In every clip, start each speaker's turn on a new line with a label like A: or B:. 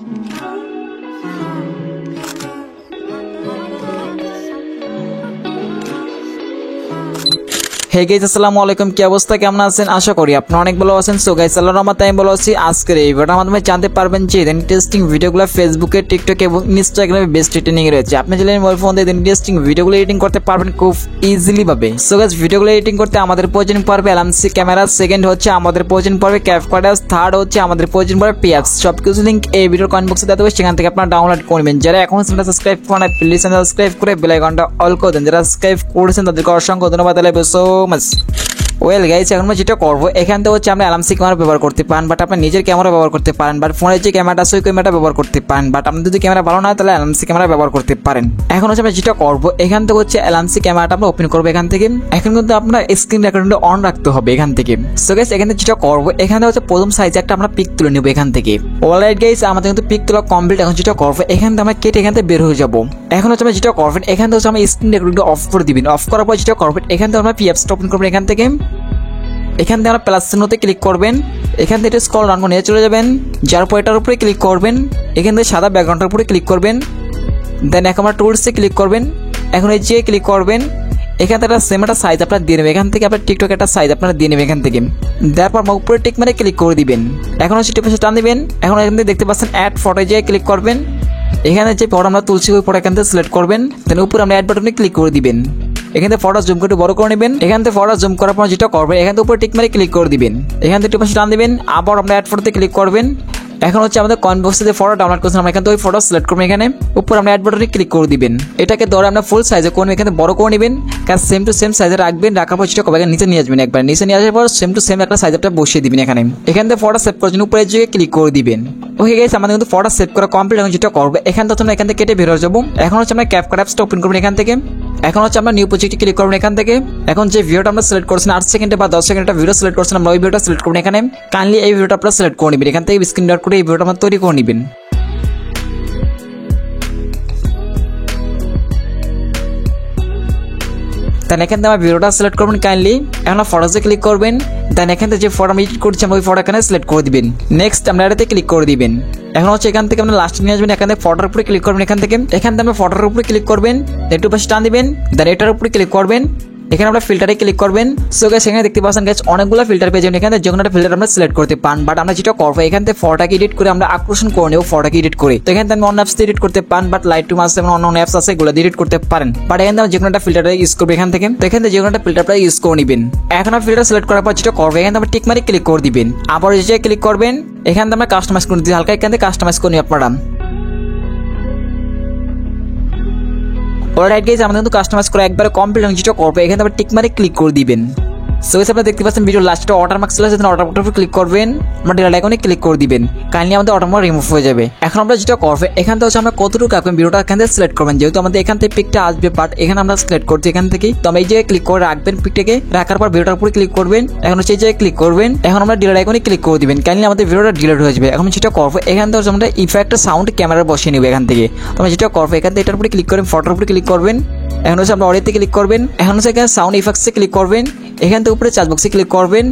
A: Hey guys, আসসালামু আলাইকুম। কি অবস্থা, কেমন আছেন? আশা করি আপনারা অনেক ভালো আছেন। সো গাইস, আল্লাহর রহমতে আমি ভালো আছি। আজকের এই ভিডিওর মাধ্যমে জানতে পারবেন যে ইন্টারেস্টিং ভিডিওগুলো ফেসবুকে, টিকটকে এবং ইনস্টাগ্রামে বেস্ট ট্রেন্ডিং এ রয়েছে। আপনি চাইলে মোবাইল ফোন দিয়ে ইন্টারেস্টিং ভিডিওগুলো এডিটিং করতে পারবেন খুব ইজিলি ভাবে। সো গাইস, ভিডিওগুলো এডিটিং করতে আমাদের প্রয়োজন পড়বে এলএমসি ক্যামেরা, সেকেন্ড হচ্ছে আমাদের প্রয়োজন পড়বে ক্যাপকাট, থার্ড হচ্ছে আমাদের প্রয়োজন পড়বে পিএক্স। সবকিছু লিংক এই ভিডিওর কমেন্ট বক্সে দেওয়া থাকবে, সেখান থেকে আপনারা ডাউনলোড করবেন। যারা এখনো চ্যানেলটা সাবস্ক্রাইব করেন নাই, প্লিজ চ্যানেল সাবস্ক্রাইব করে বেল আইকনটা অল করে দেন। যারা সাবস্ক্রাইব করেছেন তাদেরকে অসংখ্য ধন্যবাদ। সো মাচ ওয়েল গাইস, এখন আমরা যেটা করবো এখান থেকে হচ্ছে আমরা এলএমসি ক্যামেরা ব্যবহার করতে পারেন, বাট আপনি নিজের ক্যামেরা ব্যবহার করতে পারেন, বাট ফোনের যে ক্যামেরাটা আছে ওই ক্যামেরাটা ব্যবহার করতে পারেন, বাট আপনি যদি ক্যামেরা ভালো না হয় তাহলে এলএমসি ক্যামেরা ব্যবহার করতে পারেন। এখন হচ্ছে আমরা যেটা করবো এখান থেকে হচ্ছে এলএমসি ক্যামেরাটা আমরা ওপেন করবো এখান থেকে। এখন কিন্তু আপনার স্ক্রিন রেকর্ডিংটা অন রাখতে হবে এখান থেকে। সো গাইস, এখান থেকে যেটা করবো এখান থেকে হচ্ছে প্রথম সাইজে একটা আমরা পিক তুলে নেবো এখান থেকে। অলরাইট গাইস, আমাদের কিন্তু পিক তোলা কমপ্লিট। এখন যেটা করবো এখান থেকে আমরা কেটে এখান থেকে বের হয়ে যাবো। এখন হচ্ছে আমরা যেটা করবেন এখান থেকে হচ্ছে আমরা স্ক্রিন রেকর্ডিংটা অফ করে দিবেন। অফ করার পর যেটা করবেন এখান থেকে আমরা পিএফটা ওপেন করবেন এখান থেকে। এখান থেকে আমরা প্লাস চিহ্নতে ক্লিক করবেন। এখান থেকে স্ক্রল ডাউন করে নিয়ে চলে যাবেন, যার পর এটার উপরে ক্লিক করবেন। এখান থেকে সাদা ব্যাকগ্রাউন্ডের উপরে ক্লিক করবেন। দেন এখন আমরা টুলসে ক্লিক করবেন। এখন এই যে ক্লিক করবেন, এখান থেকে সেম একটা সাইজ আপনার দিয়ে নেবেন। এখান থেকে আপনার টিকটক একটা সাইজ আপনারা দিয়ে নেবেন এখান থেকে। তারপর উপরে টিক মানে ক্লিক করে দিবেন। এখন হচ্ছে টিপে টান দিবেন। এখন এখান থেকে দেখতে পাচ্ছেন অ্যাড ফটো, যে ক্লিক করবেন। এখানে যে ফটো আমরা তুলছি ওই ফটো এখান থেকে সিলেক্ট করবেন। দেন উপরে আমরা অ্যাড বাটনে ক্লিক করে দিবেন। এখান থেকে ফটো জুম করে বড় করে নেবেন। এখান থেকে ফটো জুম করার পর যেটা করবেন এখান থেকে উপরে টিক মারে ক্লিক করে দিবেন। এখান থেকে টিপে টান দিবেন, আবার আমরা অ্যাড ফটোতে ক্লিক করবেন। এখন হচ্ছে আমাদের কমেন্ট বক্সে যে ফটো ডাউনলোড করছেন আমরা এখান থেকে ওই ফটো সিলেক্ট করবেন। এখানে উপর আমরা অ্যাড বাটনে ক্লিক করে দিবেন। এটাকে ধরে আমরা ফুল সাইজে করবেন, এখানে বড় করে নেবেন, কারণ সেম টু সেম সাইজে রাখবেন। রাখার পর সেটা কবে নিচে নিয়ে আসবেন, একবার নিচে নিয়ে আসার পর সেম টু সেম একটা সাইজ একটা বসিয়ে দিবেন এখানে। এখান থেকে ফটো সেভ করার জন্য উপরে যে ক্লিক করে দিবেন। ওকে গাইস, আমাদের কিন্তু ফটো সেভ করা কমপ্লিট। এখন যেটা করবো এখান থেকে আমরা এখান থেকে কেটে বের হয়ে যাবো। এখন হচ্ছে আমরা ক্যাপকাট অ্যাপসটা ওপেন করবেন এখান থেকে। এখন হচ্ছে আমরা নিউ প্রজেক্টে ক্লিক করবেন এখান থেকে। এখন যে ভিডিওটা আমরা সিলেক্ট করছেন 8 সেকেন্ডে বা 10 সেকেন্ডে একটা ভিডিও সিলেক্ট করছেন, আমরা ওই ভিডিওটা সিলেক্ট করবেন এখানে। কাইন্ডলি এই ভিডিওটা আপনারা সিলেক্ট করে নেবেন এখান থেকে, স্ক্রিন রেকর্ড করে এই ভিডিওটা আমরা তৈরি করে নেবেন। দেন এখান থেকে আমরা ভিডিওটা সিলেক্ট করবেন কাইন্ডলি। এখন ফটোতে ক্লিক করবেন। দেন এখান থেকে যে ফটো আমি এডিট করছি আমরা ওই ফটো এখানে সিলেক্ট করে দিবেন। নেক্সট আমরা এটাতে ক্লিক করে দিবেন। এখন হচ্ছে এখান থেকে আমরা লাস্টে নিয়ে আসবেন। এখান থেকে ফটোর উপরে ক্লিক করবেন এখান থেকে। এখান থেকে আমরা ফটোর উপরে ক্লিক করবেন, একটু পাশে টান দিবেন। দেন এটার উপরে ক্লিক করবেন। এখানে আমরা ফিল্টারে ক্লিক করবেন। সো গাইস, এখানে দেখতে পাচ্ছেন গাইস অনেকগুলো ফিল্টার পেয়ে যাবেন। এখান থেকে যে কোনো একটা ফিল্টার আমরা সিলেক্ট করতে পারেন, বাট আমরা যেটা করবো এখান থেকে ফটোটাকে এডিট করে আমরা আকর্ষণ করে নেব ফটোটাকে এডিট করে। তো এখান থেকে আমি অন্য অ্যাপস এডিট করতে পারেন, বাট লাইটরুম আছে এবং অন্য অ্যাপস আছে, এগুলো এডিট করতে পারেন। বাট এখান থেকে যে কোনো একটা ফিল্টার ইউজ করবো এখান থেকে। তো এখান থেকে যে কোনো একটা ফিল্টার ইউজ করে নেবেন। এখন আমরা ফিল্টার সিলেক্ট করার পর যেটা করবো এখান থেকে আমরা টিক মারি ক্লিক করে দিবেন। আবার যে ক্লিক করবেন, এখান থেকে আমরা কাস্টমাইজ করে দিই হালকা, এখান থেকে কাস্টমাইজ করে নিই আপনারা। অলরাইট গাইস, আমাদের কিন্তু কাস্টমাইজ করা একবারে কমপ্লিট। যেটা করবো এখানে আবার টিক মারে ক্লিক করে দিবেন। সো গাইস, আপনারা দেখতে পাচ্ছেন ভিডিও লাস্টে ওয়াটারমার্ক ছিল, সেদিন ওয়াটারমার্কের উপর ক্লিক করবেন, আমরা ডিলিট আইকনে ক্লিক করে দিবেন। কাইন্ডলি আমাদের ওয়াটারমার্ক রিমুভ হয়ে যাবে। এখন আমরা যেটা করবো এখান থেকে হচ্ছে আমরা কতটুকু রাখবেন ভিডিওটা এখান থেকে সিলেক্ট করবেন, যেহেতু আমাদের এখান থেকে পিকটা আসবে, বাট এখানে আমরা সিলেক্ট করছি এখান থেকে। তো আমরা এই জায়গায় ক্লিক করে রাখবেন পিকটাকে, রাখার পর ভিডিওটার উপরে ক্লিক করবেন। এখন হচ্ছে এই জায়গায় ক্লিক করবেন। এখন আমরা ডিলিট আইকনে ক্লিক করে দিবেন। কাইন্ডলি আমাদের ভিডিওটা ডিলিট হয়ে যাবে। এখন যেটা করবো এখান থেকে হচ্ছে আমরা ইফেক্ট সাউন্ড ক্যামেরা বসিয়ে নেব এখান থেকে। তো আমরা যেটা করবো এখান থেকে এটার উপরে ক্লিক করবেন, ফটোর উপরে ক্লিক করবেন। এখন হচ্ছে আমরা অডিওতে ক্লিক করবেন। এখন হচ্ছে এখানে সাউন্ড ইফেক্টসে ক্লিক করবেন। এখান থেকে উপরে চার্জ বক্সে ক্লিক করবেন।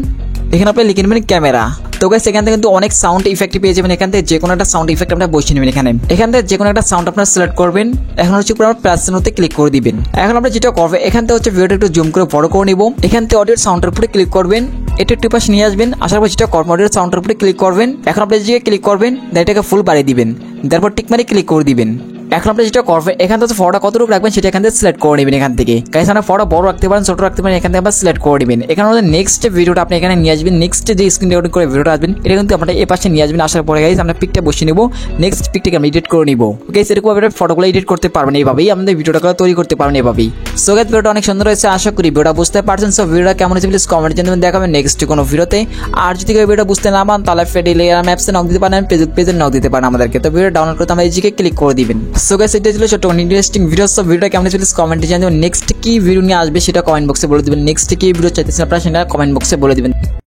A: এখানে আপনি লিখে নেবেন ক্যামেরা। তো গাইস, এখান থেকে কিন্তু অনেক সাউন্ড ইফেক্ট পেয়ে যাবেন। এখান থেকে যে কোনো একটা সাউন্ড ইফেক্ট আপনারা বসিয়ে নেবেন এখানে। এখান থেকে যে কোনো একটা সাউন্ড আপনারা সিলেক্ট করবেন। এখন হচ্ছে উপরে আমরা প্লাস চিহ্নতে ক্লিক করে দিবেন। এখন আমরা যেটা করবো এখান থেকে হচ্ছে ভিডিওটা একটু জুম করে বড় করে নিব। এখান থেকে অডিও সাউন্ডের উপরে ক্লিক করবেন, এটা একটু পাশে নিয়ে আসবেন। আসার পর যেটা করবো অডিও সাউন্ডের উপরে ক্লিক করবেন। এখন আপনি যে ক্লিক করবেন, এটাকে ফুল বাড়িয়ে দিবেন। তারপর টিক মারি ক্লিক করে দিবেন। এখন আপনি যেটা করবেন এখান থেকে ফটোটা কতটুকু রাখবেন সেটা এখান থেকে সিলেক্ট করে নেবেন এখান থেকে। গাইস, আমরা ফটো বড় রাখতে পারেন, ছোট রাখতে পারেন, এখান থেকে আবার সিলেক্ট করে নেবেন। এখানে আমাদের নেক্সট ভিডিওটা আপনি এখানে নিয়ে আসবেন। নেক্সট যে স্ক্রিন রেকর্ডিং করে ভিডিওটা আসবেন এটা কিন্তু আপনারা এই পাশে নিয়ে আসবেন। আসার পরে গাইস আমরা পিকটা বসিয়ে নেব। নেক্সট পিকটাকে আমরা এডিট করে নিব। গাইস, এরকম ভাবে ফটোগুলো এডিট করতে পারবেন, এইভাবেই আমাদের ভিডিওটা তৈরি করতে পারবেন এভাবেই। সো গাইস, ভিডিওটা অনেক সুন্দর হয়েছে, আশা করি ভিডিওটা বুঝতে পারছেন। সো ভিডিওটা কেমন হয়েছে প্লিজ কমেন্টে জানাবেন। দেখাবেন নেক্সট কোনো ভিডিওতে। আর যদি কেউ ভিডিওটা বুঝতে না পারেন তাহলে টেলিগ্রাম অ্যাপসে নক দিতে পারেন, ফেসবুক পেজে নক দিতে পারেন আমাদেরকে। তো ভিডিও ডাউনলোড করতে আমরা এই জিকে ক্লিক করে দিবেন। সো গাইস, এটা ছিল ছোট ইন্টারেস্টিং ভিডিও। সব ভিডিওটা কেমন হয়েছে প্লিজ কমেন্টে জানাবেন। নেক্সট কি ভিডিও নিয়ে আসবে সেটা কমেন্ট বক্সে বলে দিবেন। নেক্সট কি ভিডিও চাইতেছেন আপনারা সেটা কমেন্ট বক্সে বলে দিবেন।